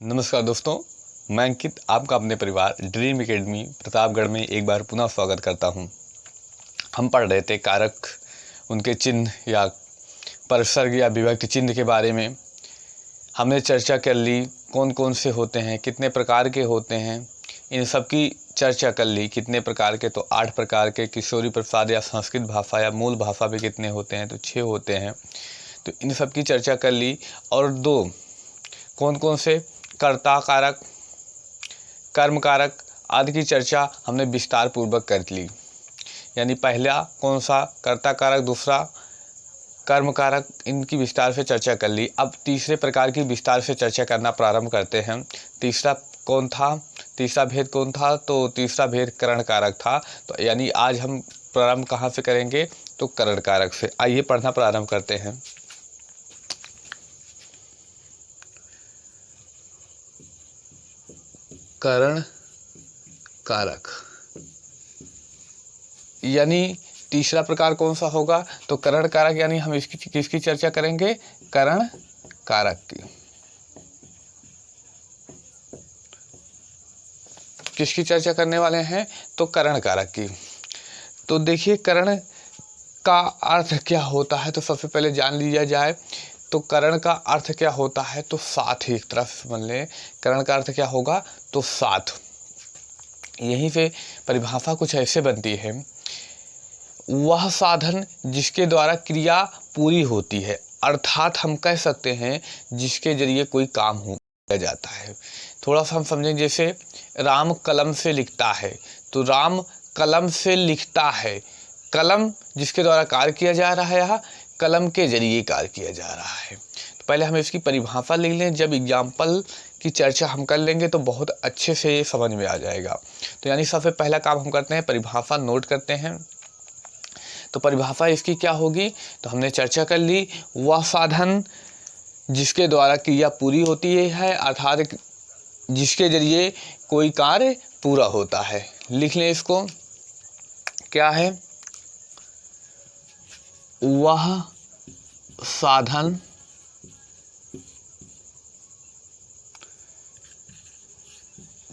नमस्कार दोस्तों, मैं अंकित आपका अपने परिवार ड्रीम एकेडमी प्रतापगढ़ में एक बार पुनः स्वागत करता हूं। हम पढ़ रहे थे कारक, उनके चिन्ह या परसर्ग या विभक्ति चिन्ह के बारे में। हमने चर्चा कर ली कौन कौन से होते हैं, कितने प्रकार के होते हैं, इन सब की चर्चा कर ली। कितने प्रकार के, तो 8 प्रकार के। किशोरी प्रसाद या संस्कृत भाषा या मूल भाषा में कितने होते हैं, तो 6 होते हैं। तो इन सब की चर्चा कर ली। और 2 कौन कौन से, कर्ता कारक, कर्म कारक आदि की चर्चा हमने विस्तार पूर्वक कर ली। यानी पहला कौन सा कर्ता कारक, दूसरा कर्म कारक, इनकी विस्तार से चर्चा कर ली। अब तीसरे प्रकार की विस्तार से चर्चा करना प्रारंभ करते हैं। तीसरा कौन था, तीसरा भेद कौन था, तो तीसरा भेद करण कारक था। तो यानी आज हम प्रारंभ कहाँ से करेंगे, तो करण कारक से। आइए पढ़ना प्रारंभ करते हैं। करण कारक यानी तीसरा प्रकार कौन सा होगा, तो करण कारक। यानी हम इसकी किसकी चर्चा करेंगे, करण कारक की। किसकी चर्चा करने वाले हैं, तो करण कारक की। तो देखिए करण का अर्थ क्या होता है, तो सबसे पहले जान लिया जाए। तो करण का अर्थ क्या होता है, तो साथ ही एक तरफ समझ लें। करण का अर्थ क्या होगा, तो साथ। यहीं से परिभाषा कुछ ऐसे बनती है, वह साधन जिसके द्वारा क्रिया पूरी होती है, अर्थात हम कह सकते हैं जिसके जरिए कोई काम हो जाता है। थोड़ा सा हम समझें, जैसे राम कलम से लिखता है, तो राम कलम से लिखता है। कलम जिसके द्वारा कार्य किया जा रहा है, यहाँ कलम के जरिए कार्य किया जा रहा है। तो पहले हम इसकी परिभाषा लिख लें, जब एग्जाम्पल की चर्चा हम कर लेंगे तो बहुत अच्छे से ये समझ में आ जाएगा। तो यानी सबसे पहला काम हम करते हैं, परिभाषा नोट करते हैं। तो परिभाषा इसकी क्या होगी, तो हमने चर्चा कर ली, वह साधन जिसके द्वारा क्रिया पूरी होती है, अर्थात जिसके जरिए कोई कार्य पूरा होता है। लिख लें इसको, क्या है, वह साधन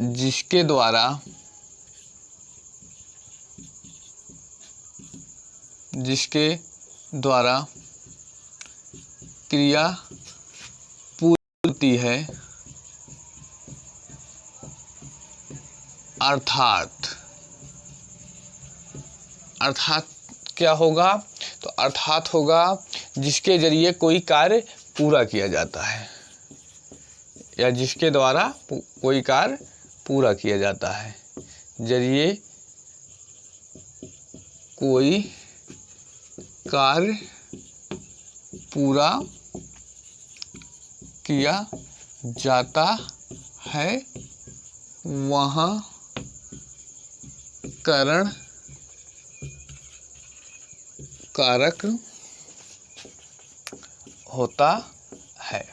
जिसके द्वारा क्रिया पूरी होती है, अर्थात क्या होगा, तो अर्थात होगा जिसके जरिए कोई कार्य पूरा किया जाता है, या जिसके द्वारा कोई कार्य पूरा किया जाता है, जरिए कोई कार्य पूरा किया जाता है, वहाँ करण कारक होता है।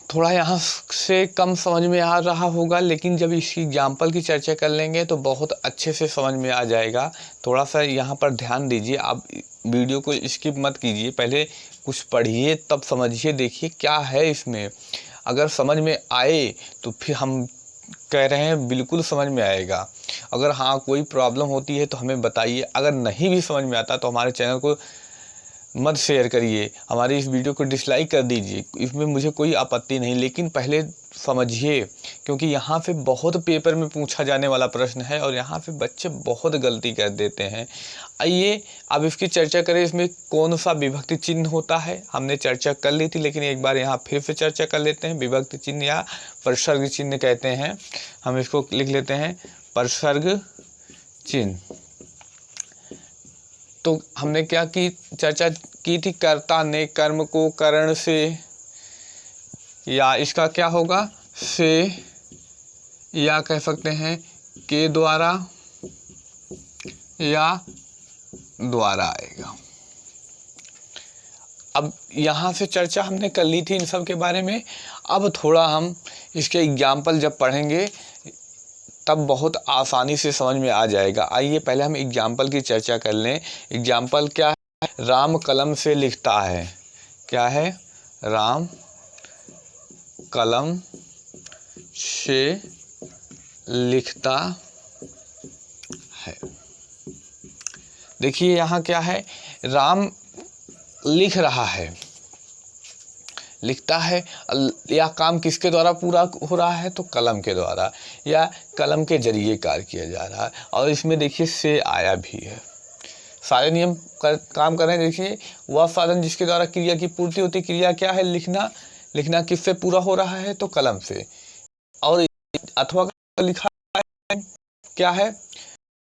थोड़ा यहाँ से कम समझ में आ रहा होगा, लेकिन जब इसकी एग्जाम्पल की चर्चा कर लेंगे तो बहुत अच्छे से समझ में आ जाएगा। थोड़ा सा यहाँ पर ध्यान दीजिए, आप वीडियो को स्किप मत कीजिए, पहले कुछ पढ़िए तब समझिए, देखिए क्या है इसमें। अगर समझ में आए तो फिर हम कह रहे हैं बिल्कुल समझ में आएगा। अगर हाँ कोई प्रॉब्लम होती है तो हमें बताइए। अगर नहीं भी समझ में आता तो हमारे चैनल को मत शेयर करिए, हमारी इस वीडियो को डिसलाइक कर दीजिए, इसमें मुझे कोई आपत्ति नहीं, लेकिन पहले समझिए, क्योंकि यहाँ पे बहुत पेपर में पूछा जाने वाला प्रश्न है और यहाँ पे बच्चे बहुत गलती कर देते हैं। आइए अब इसकी चर्चा करें। इसमें कौन सा विभक्ति चिन्ह होता है, हमने चर्चा कर ली थी, लेकिन एक बार यहाँ फिर से चर्चा कर लेते हैं। विभक्ति चिन्ह या परसर्ग चिन्ह कहते हैं, हम इसको लिख लेते हैं परसर्ग चिन्ह। तो हमने क्या की चर्चा की थी, कर्ता ने कर्म को करण से, या इसका क्या होगा, से, या कह सकते हैं के द्वारा, या द्वारा आएगा। अब यहाँ से चर्चा हमने कर ली थी इन सब के बारे में। अब थोड़ा हम इसके एग्जाम्पल जब पढ़ेंगे तब बहुत आसानी से समझ में आ जाएगा। आइए पहले हम एग्जाम्पल की चर्चा कर लें। एग्जाम्पल क्या है, राम कलम से लिखता है। क्या है, राम कलम से लिखता है। देखिए यहाँ क्या है, राम लिख रहा है, लिखता है, या काम किसके द्वारा पूरा हो रहा है, तो कलम के द्वारा या कलम के जरिए कार्य किया जा रहा है। और इसमें देखिए से आया भी है, सारे नियम काम कर रहे हैं। देखिए वह साधन जिसके द्वारा क्रिया की पूर्ति होती, क्रिया क्या है, लिखना। लिखना किससे पूरा हो रहा है, तो कलम से। और अथवा लिखा है क्या है,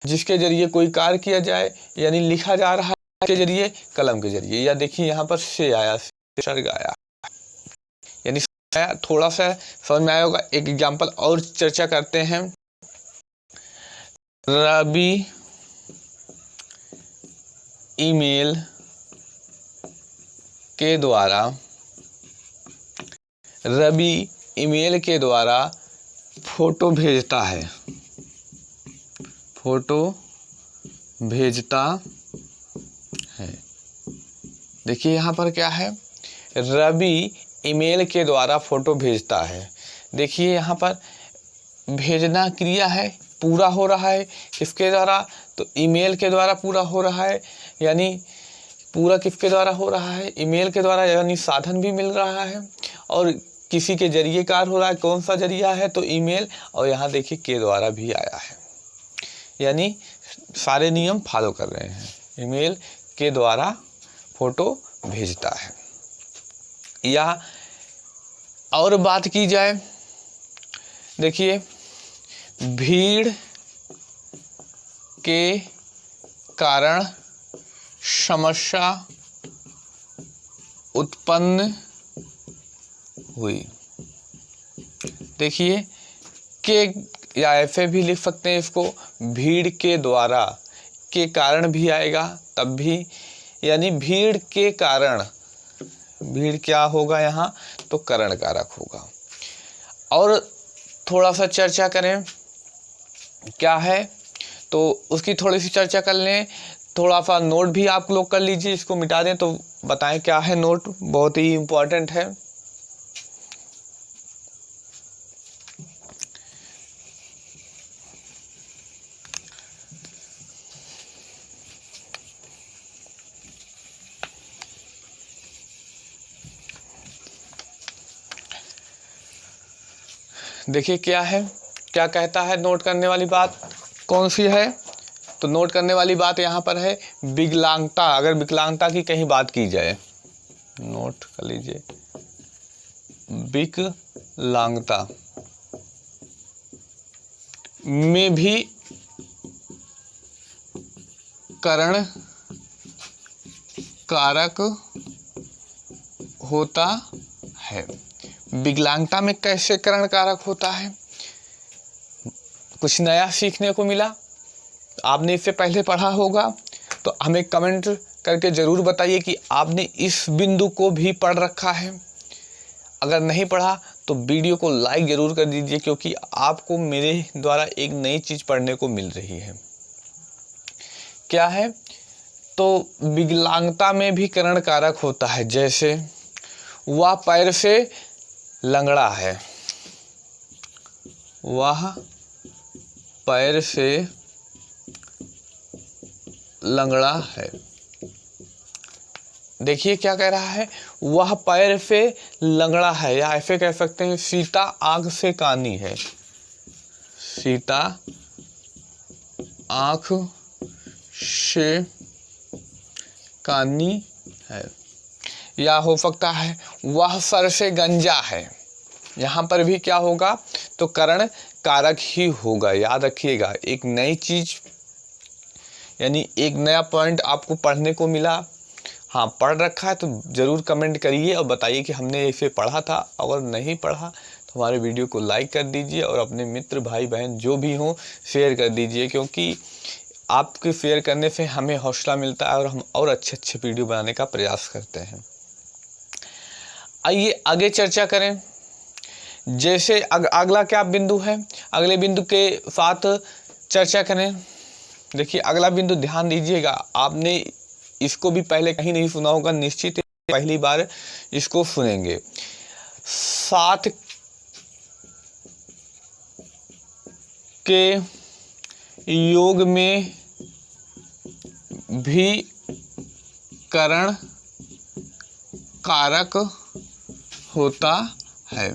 जिसके जरिए कोई कार्य किया जाए, यानी लिखा जा रहा है के जरिए, कलम के जरिए। या देखिए यहाँ पर से आया, सर्ग आया, यानी थोड़ा सा समझ में आया होगा। एक एग्जाम्पल और चर्चा करते हैं। रवि ईमेल के द्वारा, रवि ईमेल के द्वारा फोटो भेजता है, फोटो भेजता है। देखिए यहाँ पर क्या है, रवि ईमेल के द्वारा फोटो भेजता है। देखिए यहाँ पर भेजना क्रिया है, पूरा हो रहा है किसके द्वारा, तो ईमेल के द्वारा पूरा हो रहा है। यानी पूरा किसके द्वारा हो रहा है, ईमेल के द्वारा, यानी साधन भी मिल रहा है और किसी के जरिए कार्य हो रहा है। कौन सा जरिया है, तो ईमेल। और यहाँ देखिए के द्वारा भी आया है, यानी सारे नियम फॉलो कर रहे हैं। ईमेल के द्वारा फोटो भेजता है। या और बात की जाए, देखिए भीड़ के कारण समस्या उत्पन्न हुई। देखिए के या ऐसे भी लिख सकते हैं इसको, भीड़ के द्वारा, के कारण भी आएगा तब भी, यानी भीड़ के कारण, भीड़ क्या होगा यहाँ, तो करण कारक होगा। और थोड़ा सा चर्चा करें क्या है, तो उसकी थोड़ी सी चर्चा कर लें। थोड़ा सा नोट भी आप लोग कर लीजिए, इसको मिटा दें तो बताएं क्या है नोट, बहुत ही इम्पोर्टेंट है। देखिए क्या है, क्या कहता है, नोट करने वाली बात कौन सी है, तो नोट करने वाली बात यहाँ पर है विकलांगता। अगर विकलांगता की कहीं बात की जाए, नोट कर लीजिए, विकलांगता में भी करण कारक होता है। विकलांगता में कैसे करण कारक होता है, कुछ नया सीखने को मिला, आपने इससे पहले पढ़ा होगा तो हमें कमेंट करके ज़रूर बताइए कि आपने इस बिंदु को भी पढ़ रखा है। अगर नहीं पढ़ा तो वीडियो को लाइक ज़रूर कर दीजिए, क्योंकि आपको मेरे द्वारा एक नई चीज़ पढ़ने को मिल रही है। क्या है, तो विकलांगता में भी करण कारक होता है। जैसे वह पैर से लंगड़ा है, वह पैर से लंगड़ा है। देखिए क्या कह रहा है, वह पैर से लंगड़ा है, या ऐसे कह सकते हैं सीता आंख से कानी है, सीता आंख से कानी है। या हो सकता है वह सर से गंजा है, यहाँ पर भी क्या होगा, तो करण कारक ही होगा। याद रखिएगा, एक नई चीज़ यानी एक नया पॉइंट आपको पढ़ने को मिला। हाँ, पढ़ रखा है तो ज़रूर कमेंट करिए और बताइए कि हमने इसे पढ़ा था। अगर नहीं पढ़ा तो हमारे वीडियो को लाइक कर दीजिए और अपने मित्र भाई बहन जो भी हों शेयर कर दीजिए, क्योंकि आपके शेयर करने से हमें हौसला मिलता है और हम और अच्छे अच्छे वीडियो बनाने का प्रयास करते हैं। आइए आगे चर्चा करें। जैसे अगला क्या बिंदु है, अगले बिंदु के साथ चर्चा करें। देखिए अगला बिंदु ध्यान दीजिएगा, आपने इसको भी पहले कहीं नहीं सुना होगा, निश्चित पहली बार इसको सुनेंगे। 7 के योग में भी करण कारक होता है।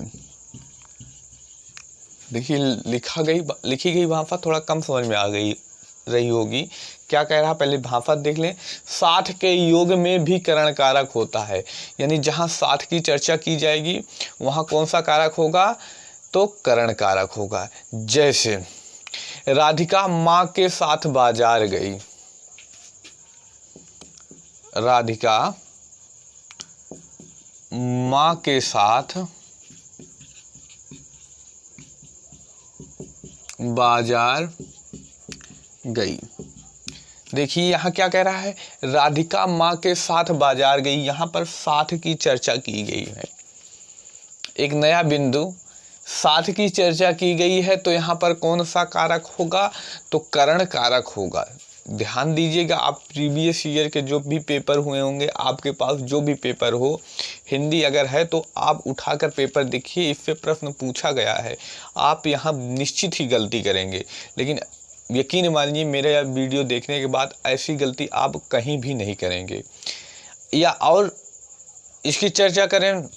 देखिए लिखी गई भाषा थोड़ा कम समझ में आ रही होगी। क्या कह रहा, पहले भाषा देख लें। साथ के योग में भी करण कारक होता है, यानी जहाँ साथ की चर्चा की जाएगी वहाँ कौन सा कारक होगा, तो करण कारक होगा। जैसे राधिका माँ के साथ बाजार गई। राधिका माँ के साथ बाजार गई। देखिए यहाँ क्या कह रहा है, राधिका माँ के साथ बाजार गई। यहाँ पर साथ की चर्चा की गई है, एक नया बिंदु, साथ की चर्चा की गई है, तो यहाँ पर कौन सा कारक होगा, तो करण कारक होगा। ध्यान दीजिएगा, आप प्रीवियस ईयर के जो भी पेपर हुए होंगे, आपके पास जो भी पेपर हो, हिंदी अगर है तो आप उठाकर पेपर देखिए, इससे प्रश्न पूछा गया है। आप यहाँ निश्चित ही गलती करेंगे, लेकिन यकीन मानिए मेरा वीडियो देखने के बाद ऐसी गलती आप कहीं भी नहीं करेंगे। या और इसकी चर्चा करें,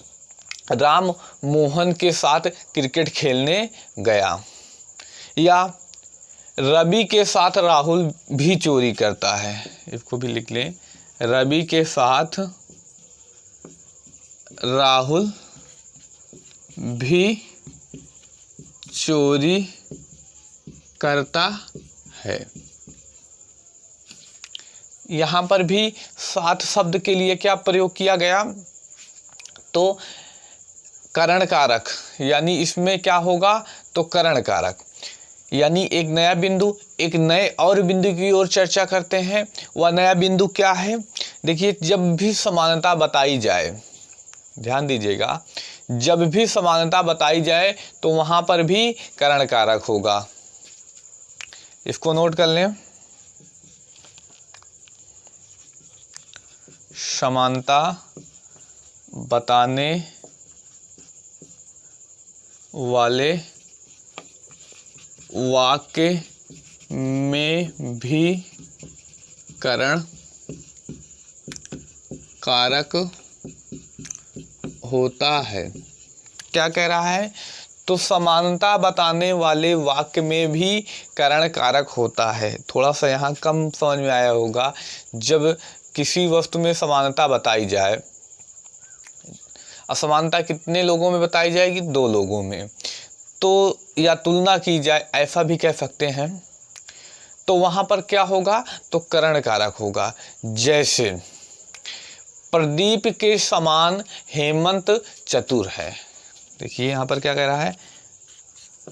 राम मोहन के साथ क्रिकेट खेलने गया। या रवि के साथ राहुल भी चोरी करता है। इसको भी लिख लें, रवि के साथ राहुल भी चोरी करता है। यहाँ पर भी साथ शब्द के लिए क्या प्रयोग किया गया, तो करण कारक, यानी इसमें क्या होगा, तो करण कारक। यानी एक नया बिंदु एक नए और बिंदु की ओर चर्चा करते हैं। वह नया बिंदु क्या है, देखिए जब भी समानता बताई जाए, ध्यान दीजिएगा, जब भी समानता बताई जाए तो वहां पर भी करण कारक होगा। इसको नोट कर लें, समानता बताने वाले वाक्य में भी करण कारक होता है। क्या कह रहा है, तो समानता बताने वाले वाक्य में भी करण कारक होता है। थोड़ा सा यहाँ कम समझ में आया होगा। जब किसी वस्तु में समानता बताई जाए, असमानता कितने लोगों में बताई जाएगी, 2 लोगों में, तो या तुलना की जाए, ऐसा भी कह सकते हैं, तो वहां पर क्या होगा, तो करण कारक होगा। जैसे प्रदीप के समान हेमंत चतुर है। देखिए यहां पर क्या कह रहा है,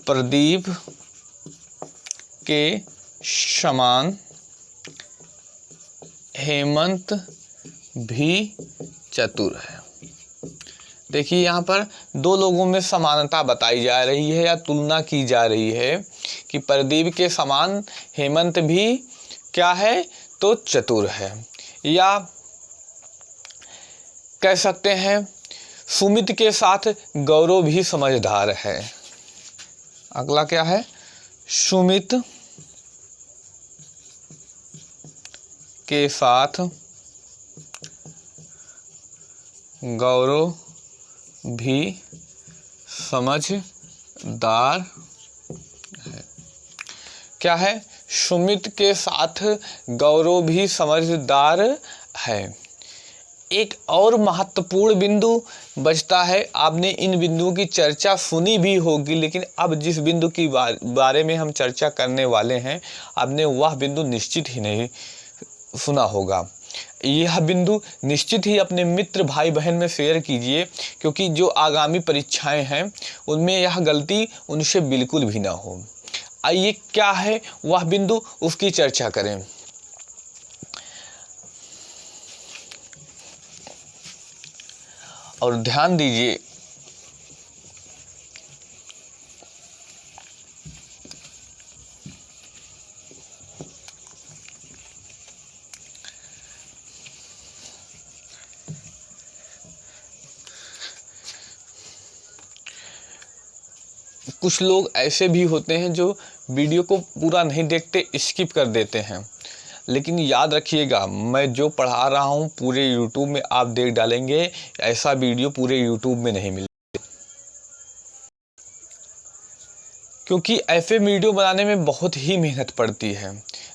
प्रदीप के समान हेमंत भी चतुर है। देखिए यहाँ पर 2 लोगों में समानता बताई जा रही है या तुलना की जा रही है कि प्रदीप के समान हेमंत भी क्या है, तो चतुर है। या कह सकते हैं सुमित के साथ गौरव भी समझदार है। अगला क्या है, सुमित के साथ गौरव भी समझदार है। क्या है, सुमित के साथ गौरव भी समझदार है। एक और महत्वपूर्ण बिंदु बचता है। आपने इन बिंदुओं की चर्चा सुनी भी होगी, लेकिन अब जिस बिंदु की बारे में हम चर्चा करने वाले हैं, आपने वह बिंदु निश्चित ही नहीं सुना होगा। यह बिंदु निश्चित ही अपने मित्र भाई बहन में शेयर कीजिए, क्योंकि जो आगामी परीक्षाएं हैं उनमें यह गलती उनसे बिल्कुल भी ना हो। आइए क्या है वह बिंदु, उसकी चर्चा करें। और ध्यान दीजिए, कुछ लोग ऐसे भी होते हैं जो वीडियो को पूरा नहीं देखते, स्किप कर देते हैं। लेकिन याद रखिएगा, मैं जो पढ़ा रहा हूँ पूरे यूट्यूब में आप देख डालेंगे, ऐसा वीडियो पूरे यूट्यूब में नहीं मिलेगा। क्योंकि ऐसे वीडियो बनाने में बहुत ही मेहनत पड़ती है।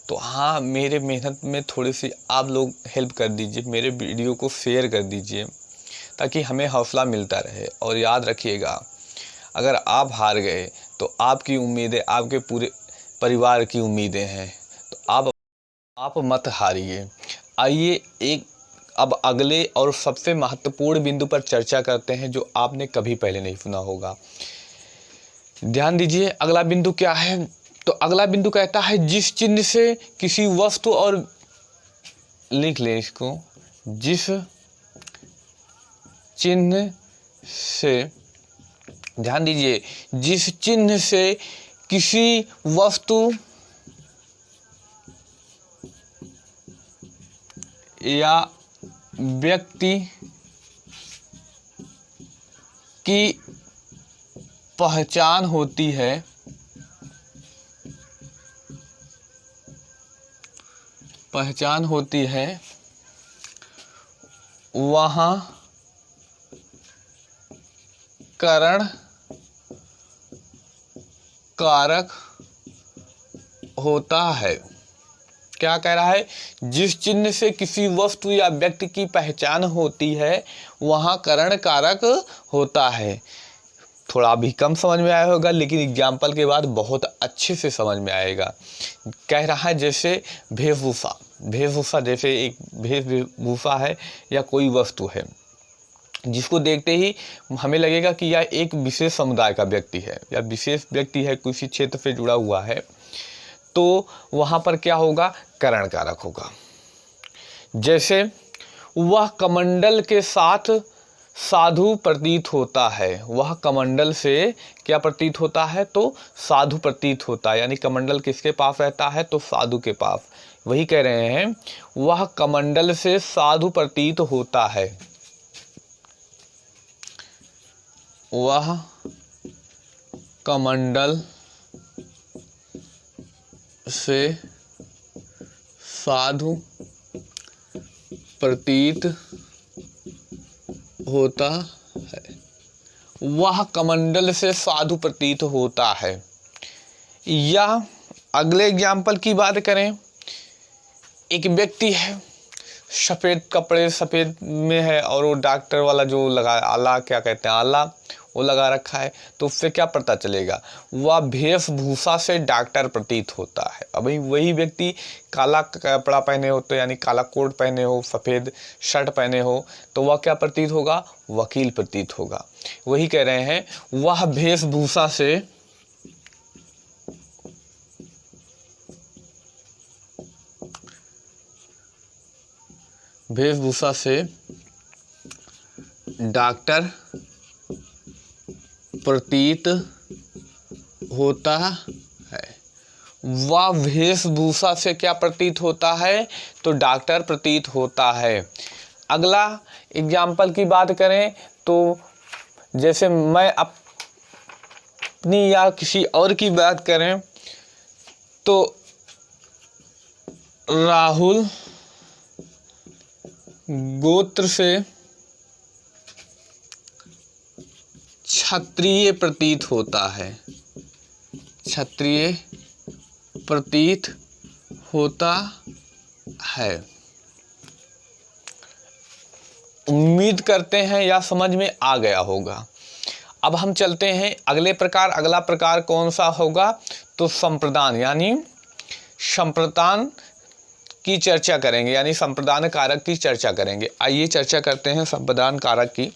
तो हाँ, मेरे मेहनत में थोड़ी सी आप लोग हेल्प कर दीजिए, मेरे वीडियो को शेयर कर दीजिए, ताकि हमें हौसला मिलता रहे। और याद रखिएगा, अगर आप हार गए तो आपकी उम्मीदें आपके पूरे परिवार की उम्मीदें हैं, तो आप मत हारिए। आइए अब अगले और सबसे महत्वपूर्ण बिंदु पर चर्चा करते हैं, जो आपने कभी पहले नहीं सुना होगा। ध्यान दीजिए, अगला बिंदु क्या है। तो अगला बिंदु कहता है, जिस चिन्ह से किसी वस्तु और, लिख ले इसको, जिस चिन्ह से, ध्यान दीजिए, जिस चिन्ह से किसी वस्तु या व्यक्ति की पहचान होती है, वहाँ करण कारक होता है। क्या कह रहा है? जिस चिन्ह से किसी वस्तु या व्यक्ति की पहचान होती है, वहाँ करण कारक होता है। थोड़ा अभी कम समझ में आया होगा, लेकिन एग्जाम्पल के बाद बहुत अच्छे से समझ में आएगा। कह रहा है जैसे वेशभूषा जैसे एक वेशभूषा है या कोई वस्तु है, जिसको देखते ही हमें लगेगा कि यह एक विशेष समुदाय का व्यक्ति है या विशेष व्यक्ति है, किसी क्षेत्र से जुड़ा हुआ है, तो वहाँ पर क्या होगा? करण कारक होगा। जैसे वह कमंडल के साथ साधु प्रतीत होता है। वह कमंडल से क्या प्रतीत होता है? तो साधु प्रतीत होता है। यानी कमंडल किसके पास रहता है? तो साधु के पास। वही कह रहे हैं, वह कमंडल से साधु प्रतीत होता है। वह कमंडल से साधु प्रतीत होता है। वह कमंडल से साधु प्रतीत होता है। या अगले एग्जाम्पल की बात करें, एक व्यक्ति है, सफ़ेद कपड़े सफ़ेद में है, और वो डॉक्टर वाला जो लगा आला, क्या कहते हैं, आला, वो लगा रखा है, तो उससे क्या पता चलेगा? वह वेशभूषा से डॉक्टर प्रतीत होता है। अभी वही व्यक्ति काला कपड़ा पहने हो, तो यानी काला कोट पहने हो, सफ़ेद शर्ट पहने हो, तो वह क्या प्रतीत होगा? वकील प्रतीत होगा। वही कह रहे हैं, वह वेशभूषा से डॉक्टर प्रतीत होता है। वह वेशभूषा से क्या प्रतीत होता है? तो डॉक्टर प्रतीत होता है। अगला एग्जाम्पल की बात करें, तो जैसे मैं अपनी या किसी और की बात करें, तो राहुल गोत्र से क्षत्रिय प्रतीत होता है। क्षत्रिय प्रतीत होता है। उम्मीद करते हैं या समझ में आ गया होगा। अब हम चलते हैं अगले प्रकार। अगला प्रकार कौन सा होगा? तो संप्रदान, यानी संप्रदान की चर्चा करेंगे, यानी संप्रदान कारक की चर्चा करेंगे। आइए चर्चा करते हैं संप्रदान कारक की।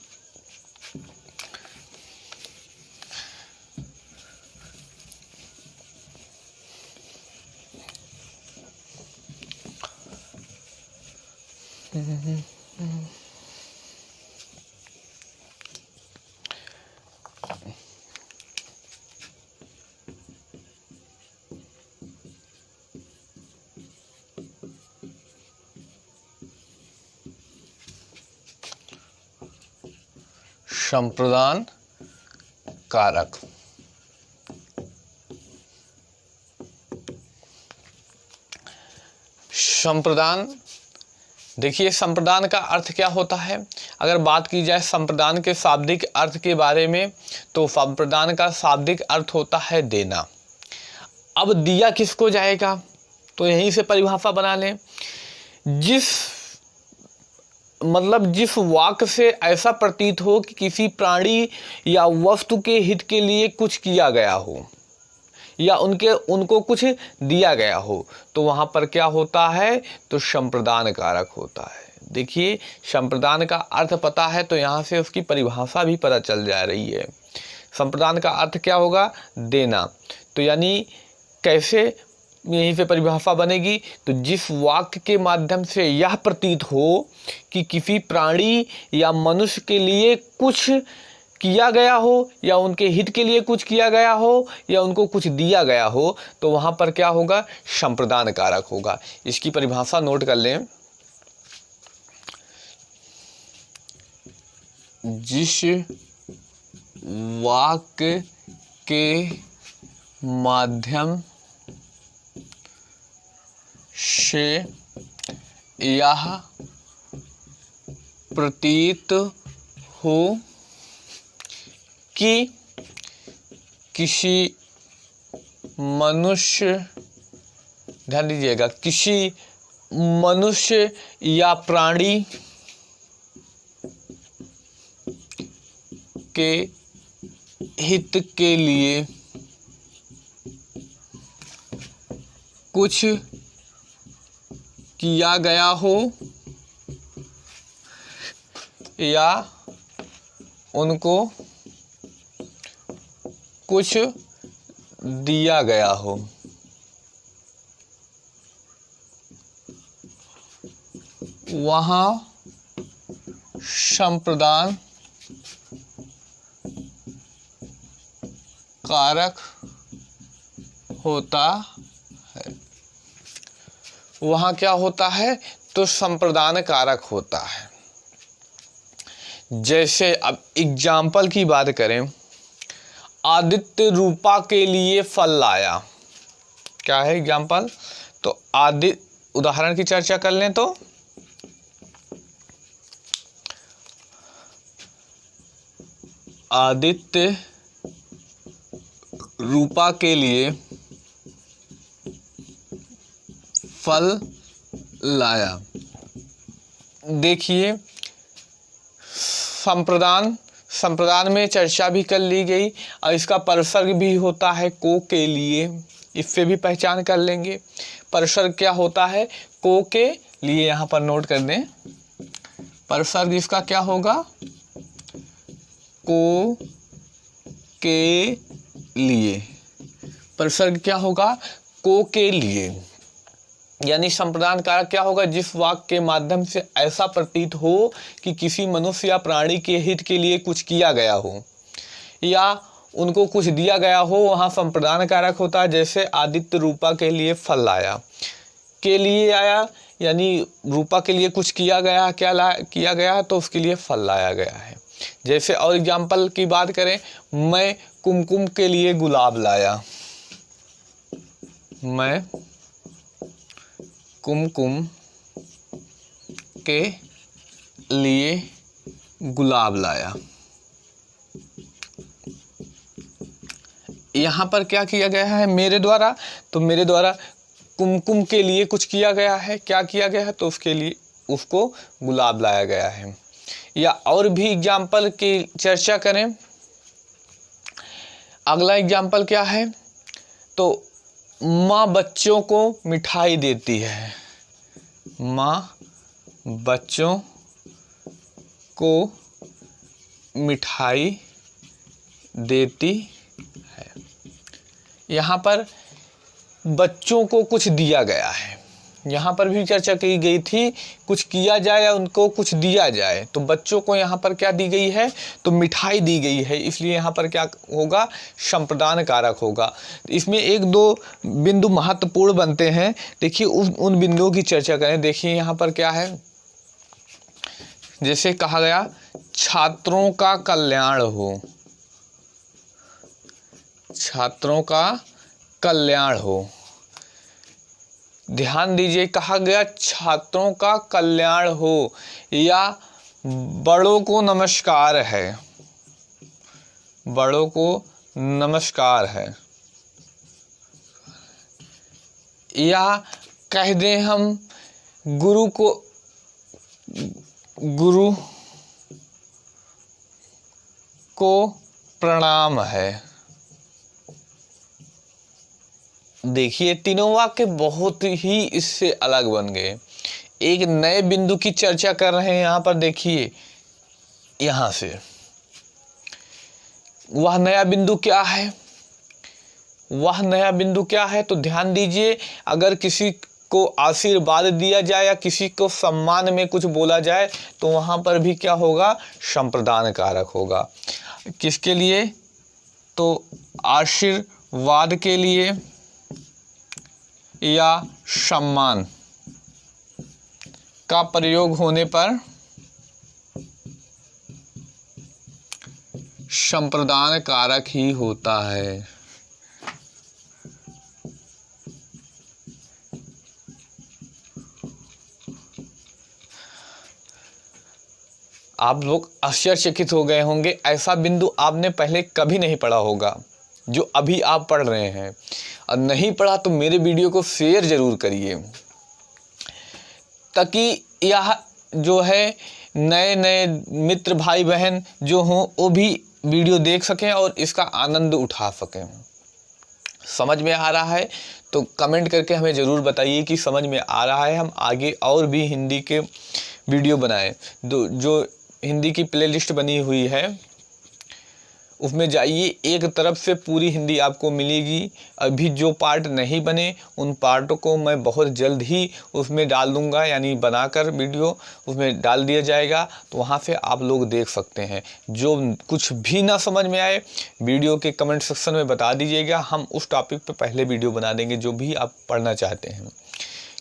संप्रदान कारक। संप्रदान, देखिए संप्रदान का अर्थ क्या होता है। अगर बात की जाए संप्रदान के शाब्दिक अर्थ के बारे में, तो संप्रदान का शाब्दिक अर्थ होता है देना। अब दिया किसको जाएगा, तो यहीं से परिभाषा बना लें। जिस वाक्य से ऐसा प्रतीत हो कि किसी प्राणी या वस्तु के हित के लिए कुछ किया गया हो या उनको कुछ दिया गया हो, तो वहाँ पर क्या होता है, तो संप्रदान कारक होता है। देखिए संप्रदान का अर्थ पता है तो यहाँ से उसकी परिभाषा भी पता चल जा रही है। संप्रदान का अर्थ क्या होगा, देना। तो यानी कैसे, यहीं से परिभाषा बनेगी, तो जिस वाक्य के माध्यम से यह प्रतीत हो कि किसी प्राणी या मनुष्य के लिए कुछ किया गया हो या उनके हित के लिए कुछ किया गया हो या उनको कुछ दिया गया हो, तो वहाँ पर क्या होगा, संप्रदान कारक होगा। इसकी परिभाषा नोट कर लें। जिस वाक्य के माध्यम से यह प्रतीत हो कि किसी मनुष्य, ध्यान दीजिएगा, किसी मनुष्य या प्राणी के हित के लिए कुछ किया गया हो या उनको कुछ दिया गया हो, वहाँ संप्रदान कारक होता है। वहाँ क्या होता है, तो संप्रदान कारक होता है। जैसे अब एग्जाम्पल की बात करें, आदित्य रूपा के लिए फल लाया, क्या है एग्जाम्पल, तो उदाहरण की चर्चा कर लें तो आदित्य रूपा के लिए फल लाया। देखिए संप्रदान में चर्चा भी कर ली गई और इसका परसर्ग भी होता है को के लिए, इससे भी पहचान कर लेंगे। परसर्ग क्या होता है, को के लिए, यहाँ पर नोट कर दें। परसर्ग इसका क्या होगा, को के लिए। परसर्ग क्या होगा, को के लिए। यानी संप्रदान कारक क्या होगा, जिस वाक्य के माध्यम से ऐसा प्रतीत हो कि किसी मनुष्य या प्राणी के हित के लिए कुछ किया गया हो या उनको कुछ दिया गया हो, वहाँ संप्रदान कारक होता है। जैसे आदित्य रूपा के लिए फल लाया, के लिए आया यानी रूपा के लिए कुछ किया गया, किया गया तो उसके लिए फल लाया गया है। जैसे और एग्जाम्पल की बात करें, मैं कुमकुम के लिए गुलाब लाया, मैं कुमकुम के लिए गुलाब लाया। यहाँ पर क्या किया गया है, मेरे द्वारा, तो मेरे द्वारा कुमकुम के लिए कुछ किया गया है, क्या किया गया है, तो उसके लिए उसको गुलाब लाया गया है। या और भी एग्जाम्पल की चर्चा करें, अगला एग्जाम्पल क्या है, तो माँ बच्चों को मिठाई देती है, माँ बच्चों को मिठाई देती है। यहाँ पर बच्चों को कुछ दिया गया है, यहाँ पर भी चर्चा की गई थी, कुछ किया जाए या उनको कुछ दिया जाए, तो बच्चों को यहाँ पर क्या दी गई है, तो मिठाई दी गई है, इसलिए यहाँ पर क्या होगा, संप्रदान कारक होगा। इसमें एक दो बिंदु महत्वपूर्ण बनते हैं, देखिए उन बिंदुओं की चर्चा करें। देखिए यहाँ पर क्या है, जैसे कहा गया छात्रों का कल्याण हो, छात्रों का कल्याण हो। ध्यान दीजिए, कहा गया छात्रों का कल्याण हो या बड़ों को नमस्कार है, बड़ों को नमस्कार है, या कह दें हम गुरु को प्रणाम है। देखिए तीनों वाक्य बहुत ही इससे अलग बन गए। एक नए बिंदु की चर्चा कर रहे हैं यहाँ पर। देखिए यहाँ से वह नया बिंदु क्या है, वह नया बिंदु क्या है, तो ध्यान दीजिए, अगर किसी को आशीर्वाद दिया जाए या किसी को सम्मान में कुछ बोला जाए तो वहाँ पर भी क्या होगा, संप्रदान कारक होगा। किसके लिए, तो आशीर्वाद के लिए या सम्मान का प्रयोग होने पर संप्रदान कारक ही होता है। आप लोग आश्चर्यचकित हो गए होंगे, ऐसा बिंदु आपने पहले कभी नहीं पढ़ा होगा जो अभी आप पढ़ रहे हैं। और नहीं पढ़ा तो मेरे वीडियो को शेयर जरूर करिए, ताकि यह जो है नए नए मित्र भाई बहन जो हों वो भी वीडियो देख सकें और इसका आनंद उठा सकें। समझ में आ रहा है तो कमेंट करके हमें ज़रूर बताइए कि समझ में आ रहा है। हम आगे और भी हिंदी के वीडियो बनाएं। जो हिंदी की प्लेलिस्ट बनी हुई है उसमें जाइए, एक तरफ से पूरी हिंदी आपको मिलेगी। अभी जो पार्ट नहीं बने उन पार्टों को मैं बहुत जल्द ही उसमें डाल दूंगा, यानी बनाकर वीडियो उसमें डाल दिया जाएगा, तो वहाँ से आप लोग देख सकते हैं। जो कुछ भी ना समझ में आए वीडियो के कमेंट सेक्शन में बता दीजिएगा, हम उस टॉपिक पे पहले वीडियो बना देंगे जो भी आप पढ़ना चाहते हैं।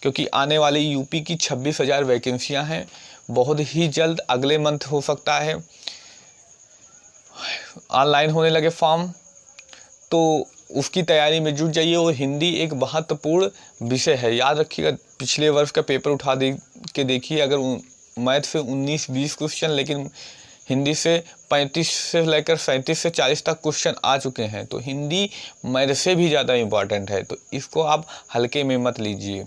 क्योंकि आने वाली यूपी की 26,000 वैकेंसियाँ हैं, बहुत ही जल्द अगले मंथ हो सकता है ऑनलाइन होने लगे फॉर्म, तो उसकी तैयारी में जुट जाइए। और हिंदी एक महत्वपूर्ण विषय है, याद रखिएगा। पिछले वर्ष का पेपर उठा के देखिए, अगर मैथ से 19-20 क्वेश्चन, लेकिन हिंदी से 35 से लेकर 37 से 40 तक क्वेश्चन आ चुके हैं। तो हिंदी मैथ से भी ज़्यादा इम्पॉर्टेंट है, तो इसको आप हल्के में मत लीजिए।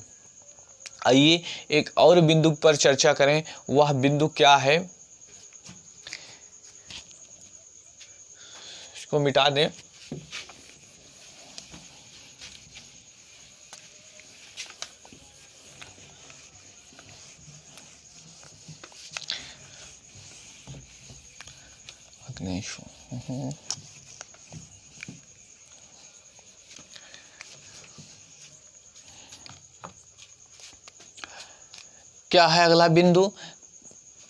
आइए एक और बिंदु पर चर्चा करें। वह बिंदु क्या है, इसको मिटा दें। क्या है अगला बिंदु?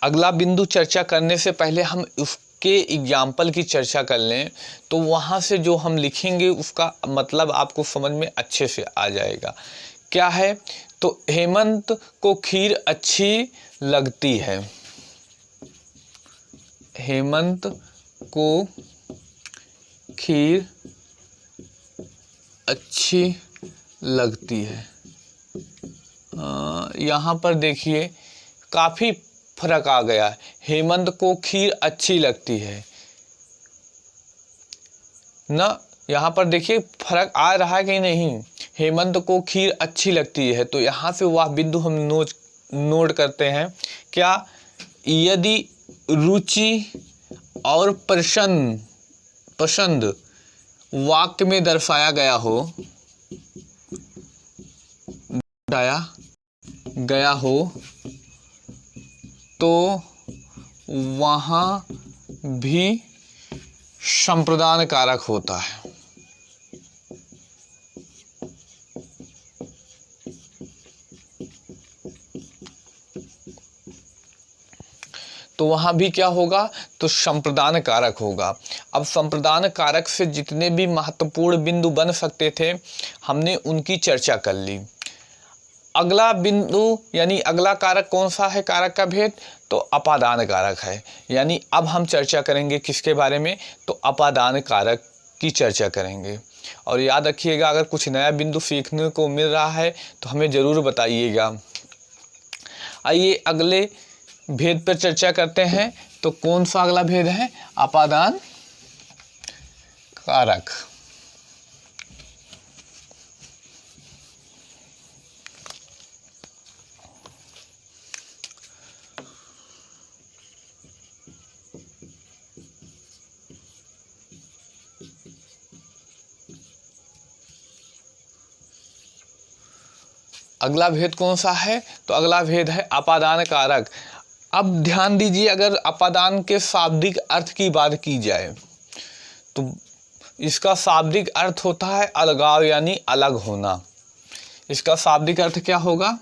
अगला बिंदु चर्चा करने से पहले हम उसके एग्जाम्पल की चर्चा कर लें, तो वहाँ से जो हम लिखेंगे उसका मतलब आपको समझ में अच्छे से आ जाएगा। क्या है, तो हेमंत को खीर अच्छी लगती है। हेमंत को खीर अच्छी लगती है। यहाँ पर देखिए काफ़ी फर्क आ गया। हेमंत को खीर अच्छी लगती है ना, यहाँ पर देखिए फर्क आ रहा है कि नहीं। हेमंत को खीर अच्छी लगती है, तो यहाँ से वह बिंदु हम नोट करते हैं। क्या, यदि रुचि और पसंद वाक्य में दर्शाया गया हो तो वहाँ भी संप्रदान कारक होता है। तो वहाँ भी क्या होगा, तो संप्रदान कारक होगा। अब संप्रदान कारक से जितने भी महत्वपूर्ण बिंदु बन सकते थे हमने उनकी चर्चा कर ली। अगला बिंदु यानी अगला कारक कौन सा है, कारक का भेद, तो अपादान कारक है। यानी अब हम चर्चा करेंगे किसके बारे में, तो अपादान कारक की चर्चा करेंगे। और याद रखिएगा, अगर कुछ नया बिंदु सीखने को मिल रहा है तो हमें ज़रूर बताइएगा। आइए अगले भेद पर चर्चा करते हैं। तो कौन सा अगला भेद है? अपादान कारक। अगला भेद कौन सा है? तो अगला भेद है अपादान कारक। अब ध्यान दीजिए, अगर अपादान के शाब्दिक अर्थ की बात की जाए तो इसका शाब्दिक अर्थ होता है अलगाव, यानी अलग होना। इसका शाब्दिक अर्थ क्या होगा?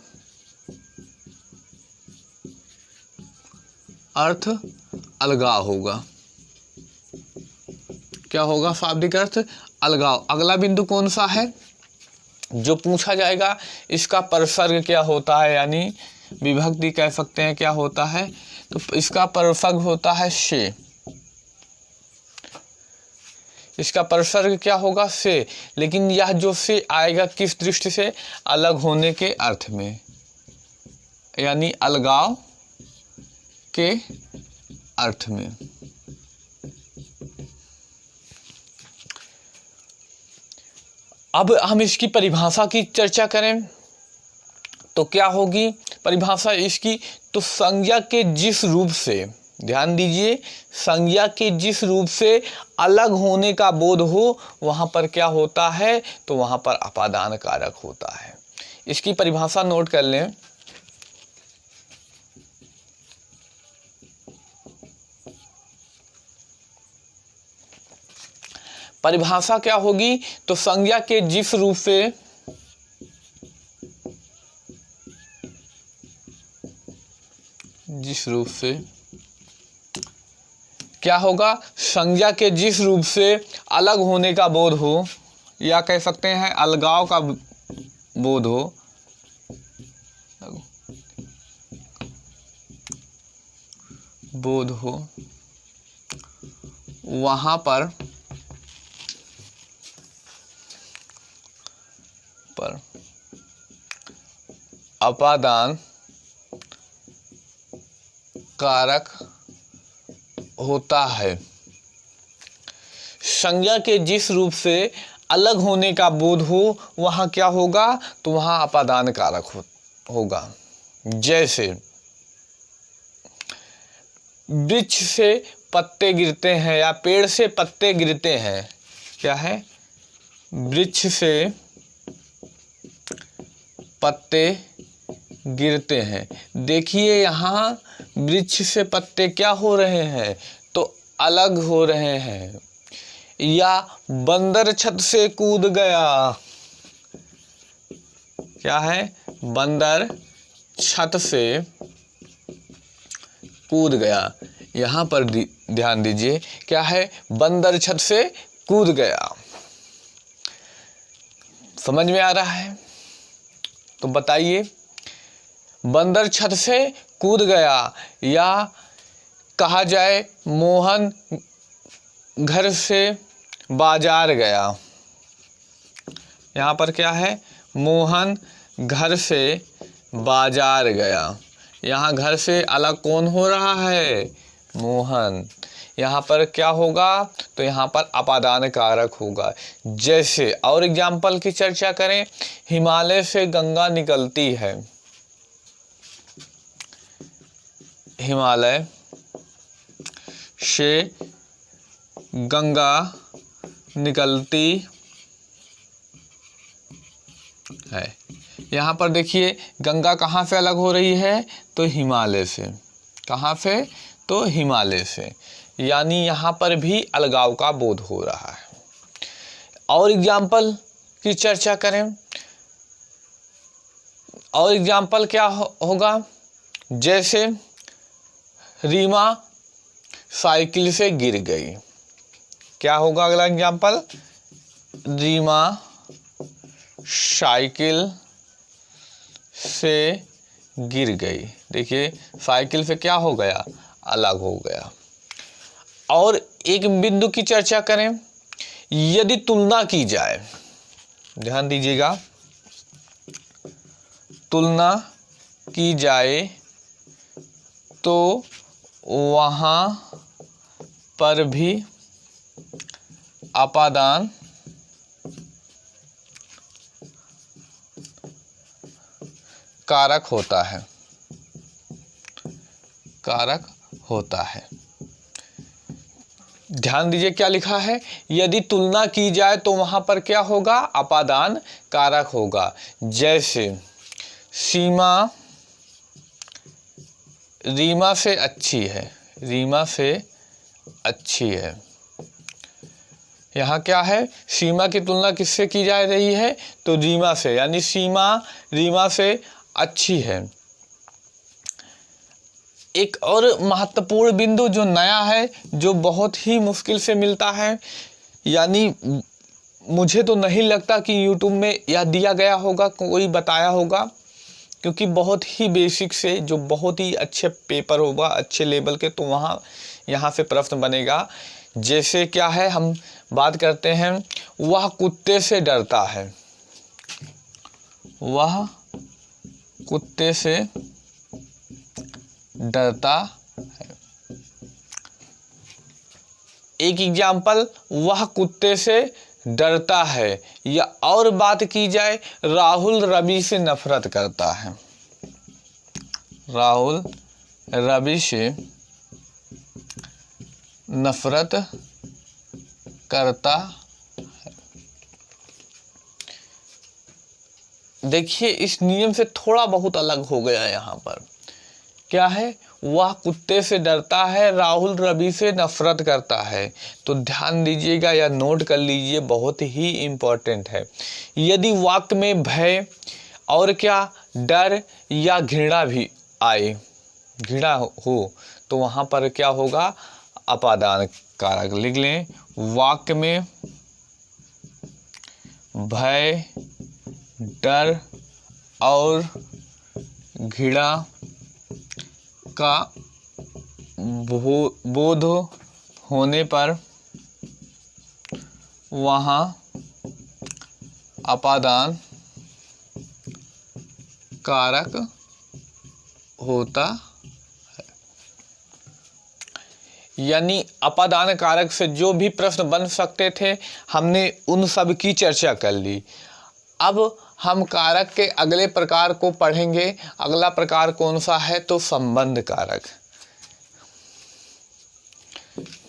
अर्थ अलगाव होगा। क्या होगा शाब्दिक अर्थ? अलगाव। अगला बिंदु कौन सा है जो पूछा जाएगा? इसका परसर्ग क्या होता है, यानी विभक्ति कह सकते हैं क्या होता है? तो इसका परसर्ग होता है से। इसका परसर्ग क्या होगा? से। लेकिन यह जो से आएगा किस दृष्टि से? अलग होने के अर्थ में, यानी अलगाव के अर्थ में। अब हम इसकी परिभाषा की चर्चा करें तो क्या होगी परिभाषा इसकी? तो संज्ञा के जिस रूप से, ध्यान दीजिए, संज्ञा के जिस रूप से अलग होने का बोध हो वहां पर क्या होता है? तो वहां पर अपादान कारक होता है। इसकी परिभाषा नोट कर लें। परिभाषा क्या होगी? तो संज्ञा के जिस रूप से क्या होगा? संज्ञा के जिस रूप से अलग होने का बोध हो, या कह सकते हैं अलगाव का बोध हो, वहां पर अपादान कारक होता है। संज्ञा के जिस रूप से अलग होने का बोध हो वहां क्या होगा? तो वहां अपादान कारक होगा। जैसे वृक्ष से पत्ते गिरते हैं या पेड़ से पत्ते गिरते हैं। क्या है? वृक्ष से पत्ते गिरते हैं। देखिए यहाँ वृक्ष से पत्ते क्या हो रहे हैं? तो अलग हो रहे हैं। या बंदर छत से कूद गया। क्या है? बंदर छत से कूद गया। यहाँ पर ध्यान दीजिए, क्या है? बंदर छत से कूद गया। समझ में आ रहा है? तो बताइए, बंदर छत से कूद गया, या कहा जाए मोहन घर से बाजार गया। यहाँ पर क्या है? मोहन घर से बाजार गया। यहाँ घर से अलग कौन हो रहा है? मोहन। यहाँ पर क्या होगा? तो यहाँ पर अपादान कारक होगा। जैसे और एग्जाम्पल की चर्चा करें, हिमालय से गंगा निकलती है। हिमालय से गंगा निकलती है। यहाँ पर देखिए गंगा कहाँ से अलग हो रही है? तो हिमालय से। कहाँ से? तो हिमालय से। यानी यहाँ पर भी अलगाव का बोध हो रहा है। और एग्जाम्पल की चर्चा करें, और एग्जाम्पल क्या होगा? जैसे रीमा साइकिल से गिर गई। क्या होगा अगला एग्जाम्पल? रीमा साइकिल से गिर गई। देखिए साइकिल से क्या हो गया? अलग हो गया। और एक बिंदु की चर्चा करें, यदि तुलना की जाए, ध्यान दीजिएगा, तुलना की जाए तो वहाँ पर भी अपादान कारक होता है, कारक होता है। ध्यान दीजिए क्या लिखा है, यदि तुलना की जाए तो वहां पर क्या होगा, अपादान कारक होगा। जैसे सीमा रीमा से अच्छी है, रीमा से अच्छी है। यहाँ क्या है, सीमा की तुलना किससे की जा रही है, तो रीमा से, यानी सीमा रीमा से अच्छी है। एक और महत्वपूर्ण बिंदु जो नया है, जो बहुत ही मुश्किल से मिलता है, यानी मुझे तो नहीं लगता कि YouTube में यह दिया गया होगा, कोई बताया होगा, क्योंकि बहुत ही बेसिक से, जो बहुत ही अच्छे पेपर होगा, अच्छे लेवल के, तो वहाँ यहाँ से प्रश्न बनेगा। जैसे क्या है, हम बात करते हैं, वह कुत्ते से डरता है, वह कुत्ते से डरता है। एक एग्जाम्पल, वह कुत्ते से डरता है। या और बात की जाए, राहुल रवि से नफरत करता है, राहुल रवि से नफरत करता है। देखिए इस नियम से थोड़ा बहुत अलग हो गया यहाँ पर। क्या है, वह कुत्ते से डरता है, राहुल रवि से नफरत करता है। तो ध्यान दीजिएगा या नोट कर लीजिए, बहुत ही इम्पोर्टेंट है। यदि वाक्य में भय और क्या, डर या घृणा भी आए, घृणा हो, तो वहाँ पर क्या होगा, अपादान कारक। लिख लें, वाक्य में भय, डर और घृणा का बोध होने पर वहाँ अपादान कारक होता है। यानी अपादान कारक से जो भी प्रश्न बन सकते थे, हमने उन सब की चर्चा कर ली। अब हम कारक के अगले प्रकार को पढ़ेंगे। अगला प्रकार कौन सा है, तो संबंध कारक।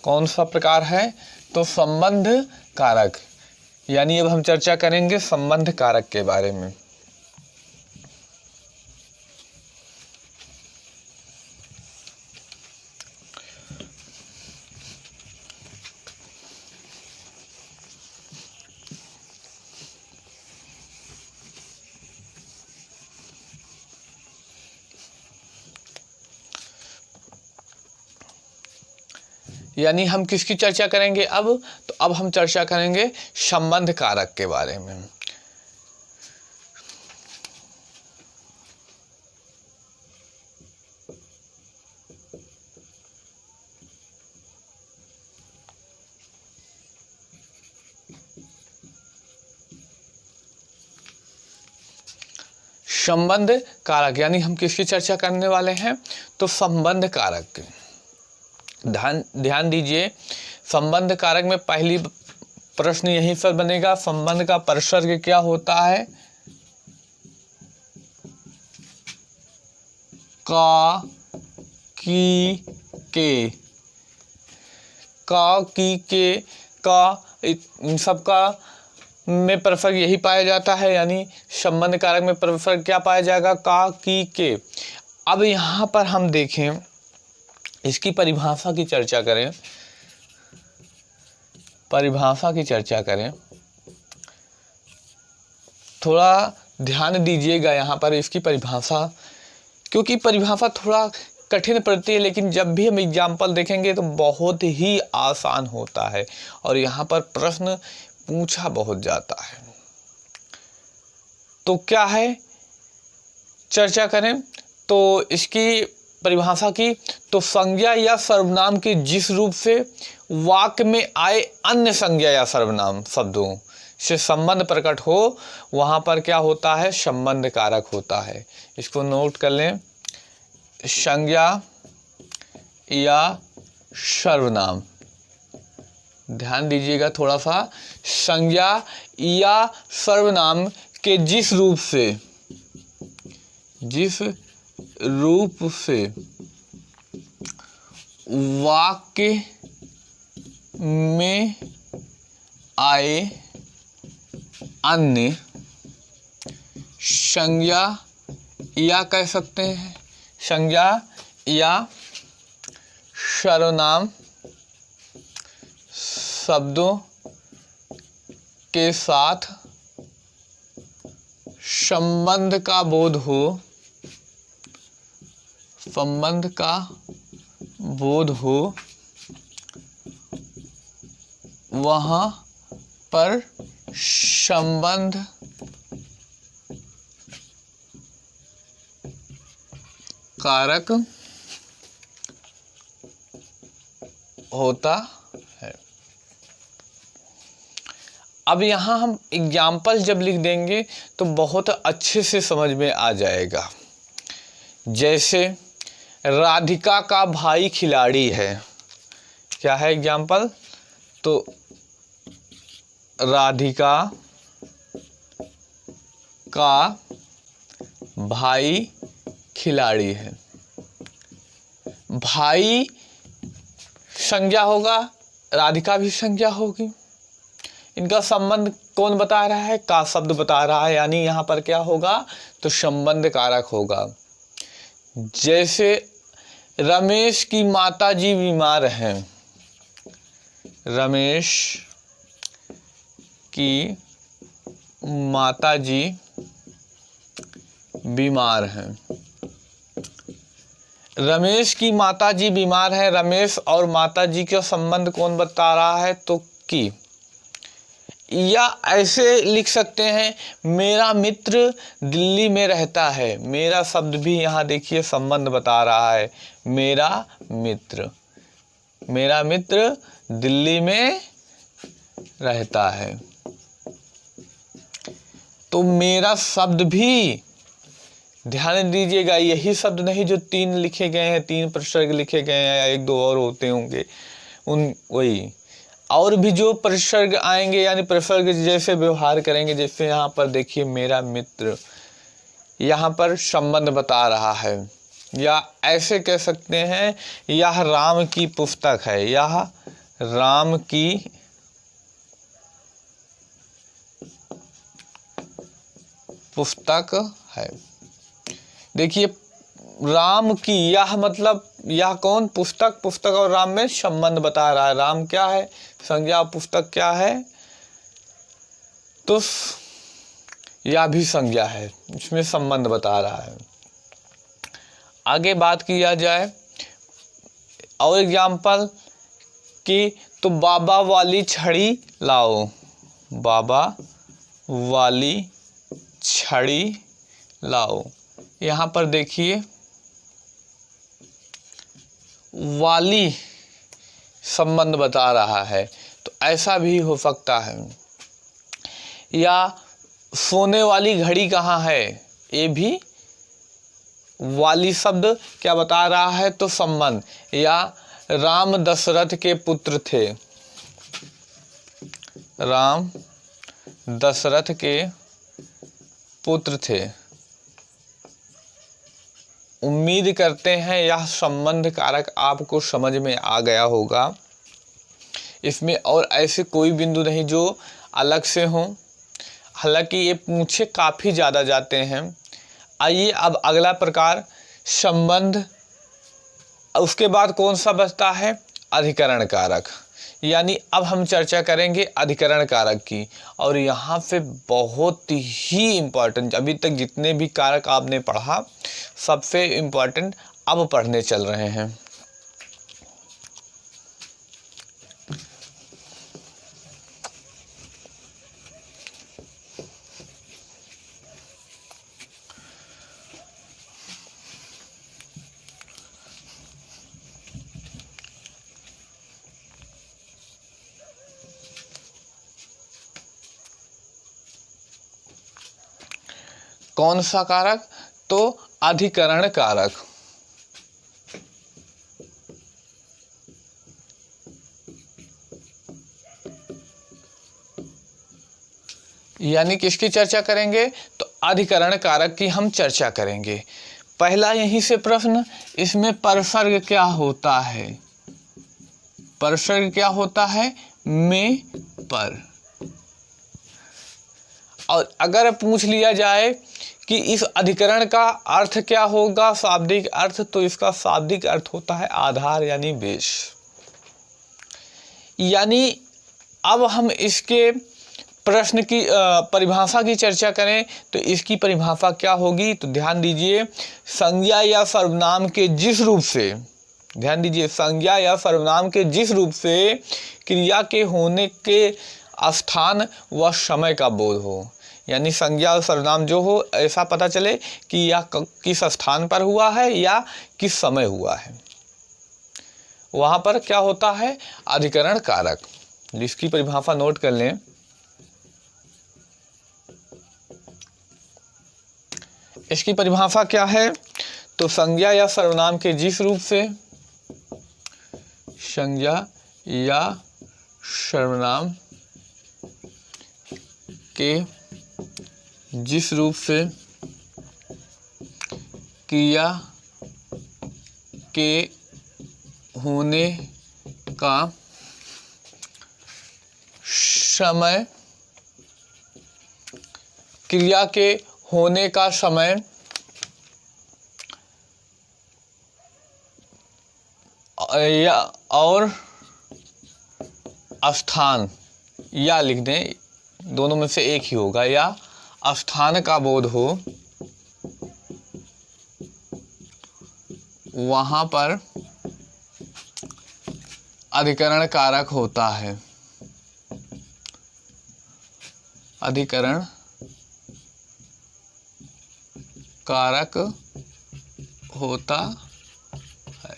कौन सा प्रकार है, तो संबंध कारक। यानी अब हम चर्चा करेंगे संबंध कारक के बारे में। यानी हम किसकी चर्चा करेंगे अब, तो अब हम चर्चा करेंगे संबंध कारक के बारे में। संबंध कारक यानी हम किसकी चर्चा करने वाले हैं, तो संबंध कारक। ध्यान दीजिए, संबंध कारक में पहली प्रश्न यहीं पर बनेगा, संबंध का परसर्ग क्या होता है, का, की, के। का, की, के, का, इन सबका में परसर्ग यही पाया जाता है। यानी संबंध कारक में परसर्ग क्या पाया जाएगा, का, की, के। अब यहाँ पर हम देखें, इसकी परिभाषा की चर्चा करें, परिभाषा की चर्चा करें। थोड़ा ध्यान दीजिएगा यहाँ पर इसकी परिभाषा, क्योंकि परिभाषा थोड़ा कठिन पड़ती है, लेकिन जब भी हम एग्जाम्पल देखेंगे तो बहुत ही आसान होता है और यहाँ पर प्रश्न पूछा बहुत जाता है। तो क्या है, चर्चा करें तो इसकी परिभाषा की, तो संज्ञा या सर्वनाम के जिस रूप से वाक्य में आए अन्य संज्ञा या सर्वनाम शब्दों से संबंध प्रकट हो, वहाँ पर क्या होता है, संबंध कारक होता है। इसको नोट कर लें, संज्ञा या सर्वनाम, ध्यान दीजिएगा थोड़ा सा, संज्ञा या सर्वनाम के जिस रूप से वाक्य में आए अन्य संज्ञा या कह सकते हैं, संज्ञा या सर्वनाम शब्दों के साथ संबंध का बोध हो, संबंध का बोध हो, वहाँ पर संबंध कारक होता है। अब यहाँ हम एग्जाम्पल जब लिख देंगे तो बहुत अच्छे से समझ में आ जाएगा। जैसे राधिका का भाई खिलाड़ी है, क्या है एग्जाम्पल, तो राधिका का भाई खिलाड़ी है। भाई संज्ञा होगा, राधिका भी संज्ञा होगी। इनका संबंध कौन बता रहा है, का शब्द बता रहा है, यानी यहाँ पर क्या होगा, तो संबंध कारक होगा। जैसे रमेश की माताजी बीमार हैं, रमेश की माताजी बीमार हैं। रमेश की माताजी बीमार है, रमेश और माताजी का संबंध कौन बता रहा है, तो की। या ऐसे लिख सकते हैं, मेरा मित्र दिल्ली में रहता है। मेरा शब्द भी यहाँ देखिए संबंध बता रहा है, मेरा मित्र, मेरा मित्र दिल्ली में रहता है। तो मेरा शब्द भी, ध्यान दीजिएगा, यही शब्द नहीं जो 3 लिखे गए हैं, 3 प्रसर्ग लिखे गए हैं, या 1-2 और होते होंगे, उन वही और भी जो प्रसर्ग आएंगे, यानी प्रसर्ग जैसे व्यवहार करेंगे। जैसे यहाँ पर देखिए, मेरा मित्र, यहाँ पर संबंध बता रहा है। या ऐसे कह सकते हैं, यह राम की पुस्तक है, यह राम की पुस्तक है। देखिए, राम की, यह मतलब यह कौन, पुस्तक, पुस्तक और राम में संबंध बता रहा है। राम क्या है, संज्ञा, पुस्तक क्या है, तो यह भी संज्ञा है, इसमें संबंध बता रहा है। आगे बात किया जाए और एग्जाम्पल की, तो बाबा वाली छड़ी लाओ, बाबा वाली छड़ी लाओ। यहाँ पर देखिए, वाली संबंध बता रहा है, तो ऐसा भी हो सकता है। या सोने वाली घड़ी कहाँ है, ये भी वाली शब्द क्या बता रहा है, तो संबंध। या राम दशरथ के पुत्र थे, राम दशरथ के पुत्र थे। उम्मीद करते हैं यह संबंध कारक आपको समझ में आ गया होगा। इसमें और ऐसे कोई बिंदु नहीं जो अलग से हों, हालांकि ये पूछे काफ़ी ज़्यादा जाते हैं। आइए अब अगला प्रकार, संबंध। उसके बाद कौन सा बचता है, अधिकरण कारक। यानी अब हम चर्चा करेंगे अधिकरण कारक की। और यहाँ पे बहुत ही इम्पोर्टेंट, अभी तक जितने भी कारक आपने पढ़ा सबसे इम्पोर्टेंट अब पढ़ने चल रहे हैं। कौन सा कारक? तो अधिकरण कारक। यानी किसकी चर्चा करेंगे? तो अधिकरण कारक की हम चर्चा करेंगे। पहला यहीं से प्रश्न, इसमें परसर्ग क्या होता है? परसर्ग क्या होता है? में पर। और अगर पूछ लिया जाए कि इस अधिकरण का अर्थ क्या होगा, शाब्दिक अर्थ, तो इसका शाब्दिक अर्थ होता है आधार यानी बेस। यानी अब हम इसके प्रश्न की परिभाषा की चर्चा करें तो इसकी परिभाषा क्या होगी? तो ध्यान दीजिए, संज्ञा या सर्वनाम के जिस रूप से, ध्यान दीजिए, संज्ञा या सर्वनाम के जिस रूप से क्रिया के होने के स्थान व समय का बोध हो। यानी संज्ञा और सर्वनाम जो हो ऐसा पता चले कि यह किस स्थान पर हुआ है या किस समय हुआ है, वहाँ पर क्या होता है? अधिकरण कारक। जिसकी परिभाषा नोट कर लें। इसकी परिभाषा क्या है? तो संज्ञा या सर्वनाम के जिस रूप से, संज्ञा या सर्वनाम के जिस रूप से क्रिया के होने का समय, क्रिया के होने का समय या और स्थान, या लिख दें, दोनों में से एक ही होगा, या स्थान का बोध हो, वहाँ पर अधिकरण कारक होता है। अधिकरण कारक होता है।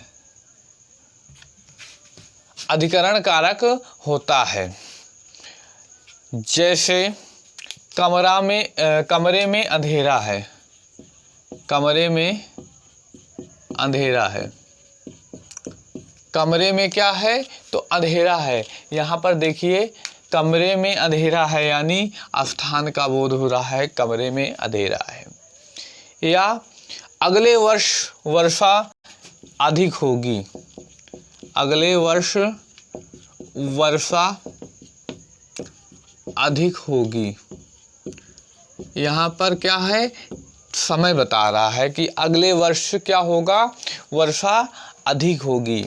अधिकरण कारक होता है। जैसे कमरे में अंधेरा है, कमरे में अंधेरा है, कमरे में क्या है? तो अंधेरा है। यहाँ पर देखिए, कमरे में अंधेरा है यानी स्थान का बोध हो रहा है, कमरे में अंधेरा है। या अगले वर्ष वर्षा अधिक होगी, अगले वर्ष वर्षा अधिक होगी। यहाँ पर क्या है? समय बता रहा है कि अगले वर्ष क्या होगा? वर्षा अधिक होगी।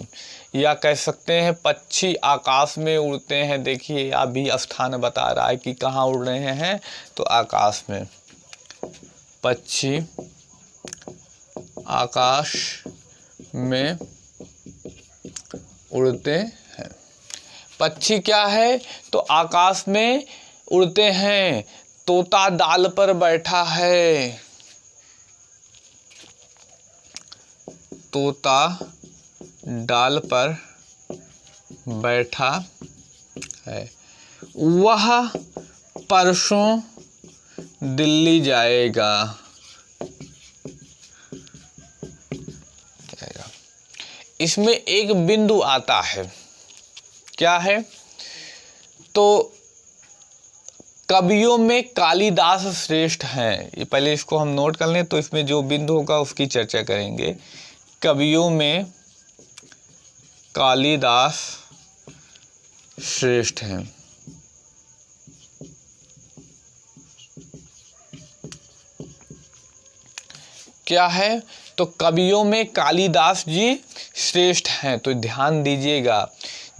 या कह सकते हैं पक्षी आकाश में उड़ते हैं। देखिए अभी स्थान बता रहा है कि कहाँ उड़ रहे हैं, तो आकाश में। पक्षी आकाश में उड़ते हैं। पक्षी क्या है? तो आकाश में उड़ते हैं। तोता डाल पर बैठा है, तोता डाल पर बैठा है। वह परसों दिल्ली जाएगा। इसमें एक बिंदु आता है, क्या है? तो कवियों में कालिदास श्रेष्ठ हैं। ये पहले इसको हम नोट कर लें, तो इसमें जो बिंदु होगा उसकी चर्चा करेंगे। कवियों में कालिदास श्रेष्ठ हैं। क्या है? तो कवियों में कालिदास जी श्रेष्ठ हैं। तो ध्यान दीजिएगा,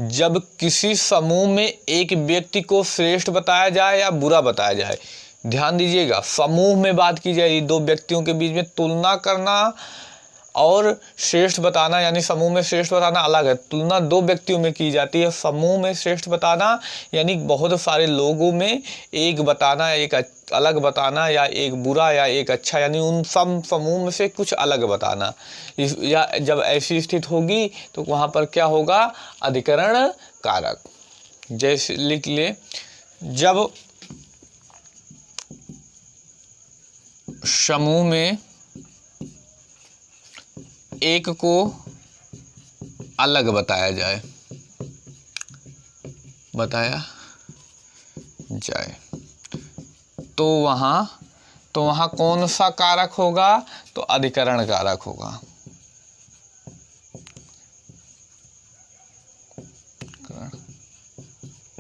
जब किसी समूह में एक व्यक्ति को श्रेष्ठ बताया जाए या बुरा बताया जाए, ध्यान दीजिएगा, समूह में बात की जाए, दो व्यक्तियों के बीच में तुलना करना और श्रेष्ठ बताना, यानी समूह में श्रेष्ठ बताना अलग है। तुलना दो व्यक्तियों में की जाती है, समूह में श्रेष्ठ बताना यानी बहुत सारे लोगों में एक बताना, एक अलग बताना, या एक बुरा या एक अच्छा, यानी उन सब समूह में से कुछ अलग बताना। या जब ऐसी स्थिति होगी तो वहाँ पर क्या होगा? अधिकरण कारक। जैसे लिख ले, जब समूह में एक को अलग बताया जाए, बताया जाए तो वहाँ कौन सा कारक होगा? तो अधिकरण कारक होगा।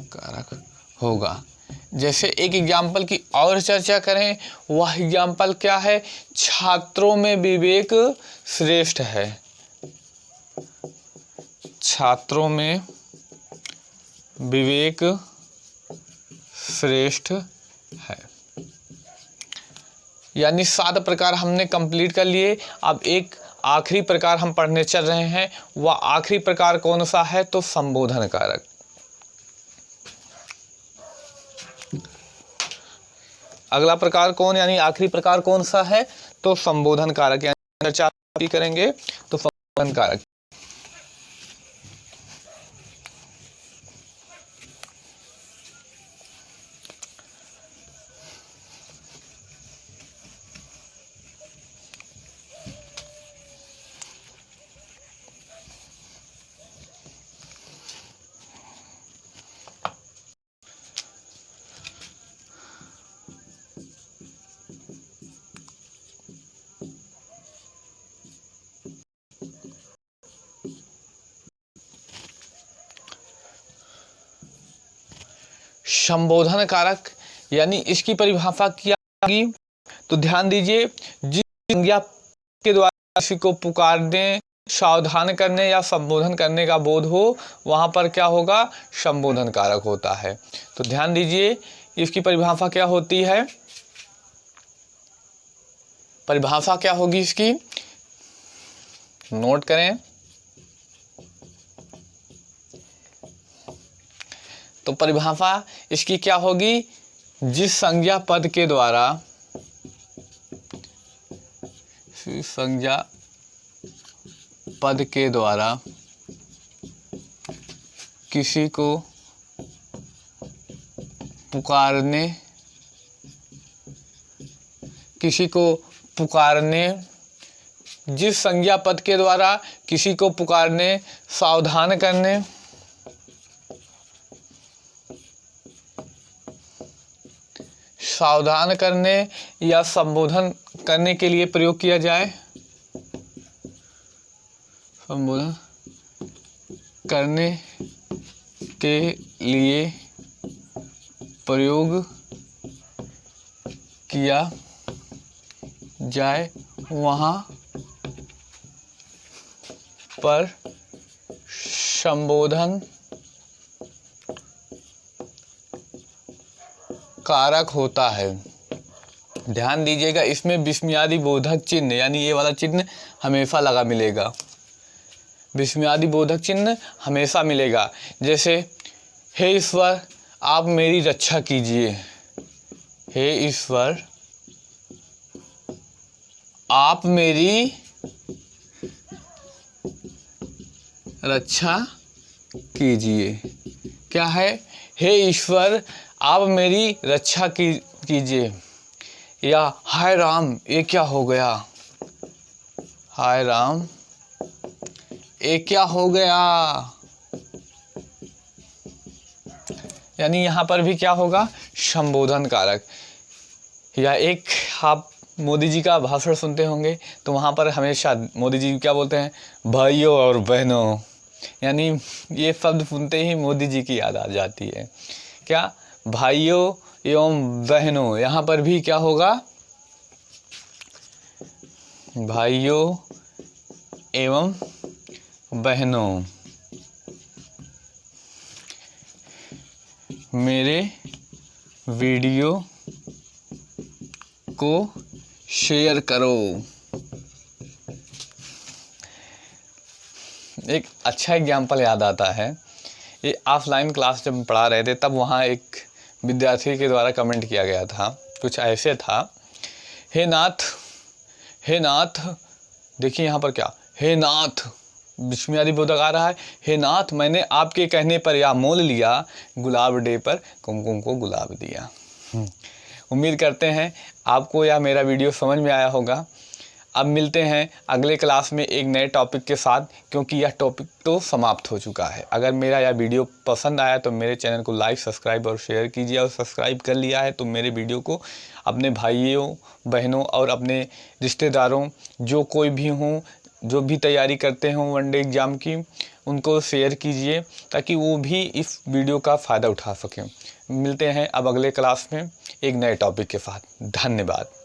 कारक होगा। जैसे एक एग्जाम्पल की और चर्चा करें, वह एग्जाम्पल क्या है? छात्रों में विवेक श्रेष्ठ है। छात्रों में विवेक श्रेष्ठ है। यानी 7 प्रकार हमने कंप्लीट कर लिए। अब एक आखिरी प्रकार हम पढ़ने चल रहे हैं। वह आखिरी प्रकार कौन सा है? तो संबोधन कारक। अगला प्रकार कौन, यानी आखिरी प्रकार कौन सा है? तो संबोधन कारक। यानी चर्चा करेंगे तो संबोधन कारक। संबोधन कारक यानी इसकी परिभाषा क्या होगी? तो ध्यान दीजिए, जिस संज्ञा के द्वारा किसी को पुकारने, सावधान करने या संबोधन करने का बोध हो, वहां पर क्या होगा? संबोधन कारक होता है। तो ध्यान दीजिए, इसकी परिभाषा क्या होती है? परिभाषा क्या होगी इसकी? नोट करें। तो परिभाषा इसकी क्या होगी? जिस संज्ञा पद के द्वारा, संज्ञा पद के द्वारा किसी को पुकारने, जिस संज्ञा पद के द्वारा किसी को पुकारने, सावधान करने, या संबोधन करने के लिए प्रयोग किया जाए, संबोधन करने के लिए प्रयोग किया जाए, वहाँ पर संबोधन कारक होता है। ध्यान दीजिएगा, इसमें विस्मयादि बोधक चिन्ह यानी ये वाला चिन्ह हमेशा लगा मिलेगा। विस्मयादि बोधक चिन्ह हमेशा मिलेगा। जैसे हे ईश्वर आप मेरी रक्षा कीजिए, हे ईश्वर आप मेरी रक्षा कीजिए। क्या है? हे ईश्वर आप मेरी रक्षा कीजिए। या हाय राम ये क्या हो गया, हाय राम ये क्या हो गया। यानी यहाँ पर भी क्या होगा? संबोधन कारक। या एक आप मोदी जी का भाषण सुनते होंगे तो वहाँ पर हमेशा मोदी जी क्या बोलते हैं? भाइयों और बहनों। यानी ये शब्द सुनते ही मोदी जी की याद आ जाती है। क्या? भाइयों एवं बहनों। यहाँ पर भी क्या होगा? भाइयों एवं बहनों। मेरे वीडियो को शेयर करो। एक अच्छा एग्जाम्पल याद आता है। ये ऑफलाइन क्लास जब पढ़ा रहे थे तब वहाँ एक विद्यार्थी के द्वारा कमेंट किया गया था, कुछ ऐसे था, हे नाथ, हे नाथ, देखिए यहाँ पर क्या, हे नाथ, विस्मयादि बोधक आ रहा है, हे नाथ मैंने आपके कहने पर या मोल लिया, गुलाब डे पर कुमकुम को गुलाब दिया। उम्मीद करते हैं आपको यह मेरा वीडियो समझ में आया होगा। अब मिलते हैं अगले क्लास में एक नए टॉपिक के साथ, क्योंकि यह टॉपिक तो समाप्त हो चुका है। अगर मेरा यह वीडियो पसंद आया तो मेरे चैनल को लाइक, सब्सक्राइब और शेयर कीजिए, और सब्सक्राइब कर लिया है तो मेरे वीडियो को अपने भाइयों, बहनों और अपने रिश्तेदारों, जो कोई भी हों, जो भी तैयारी करते हों वनडे एग्ज़ाम की, उनको शेयर कीजिए ताकि वो भी इस वीडियो का फ़ायदा उठा सकें। मिलते हैं अब अगले क्लास में एक नए टॉपिक के साथ। धन्यवाद।